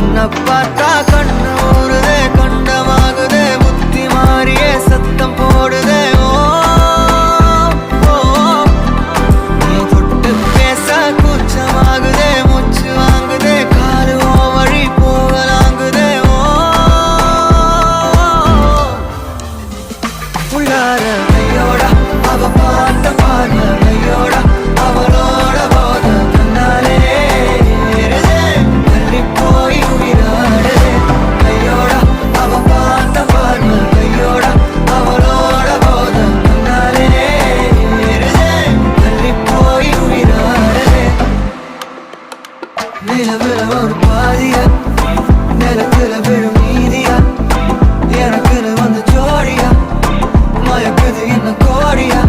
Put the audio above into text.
உன்னை பார்த்தா கண்ணு ஊறுதே, கண்டமாகுதே, புத்தி மாறியே சத்தம் போடுதே. ஓ ஓ, நீ தொட்டு பேச கூச்சமாகுதே, மூச்சு வாங்குதே, காலு ஓ வழி போகலாங்குதே. ஓ உள்ளார கையோட அவ பார்த்த பார்வை கையோட அவளோட போத தன்னாலே ஏறுதே, தள்ளி போய் உயிராடுதே. கையோட அவ பார்த்த பார்வை கையோட அவளோட போத தன்னாலே ஏறுதே, தள்ளி போய் உயிராடுதே. நிலவுல ஒரு பாதியா, நிலத்துல விழும் நீதியா, எனக்குன்னு வந்து ஜோடியா, மயக்குது என்ன கோடியா.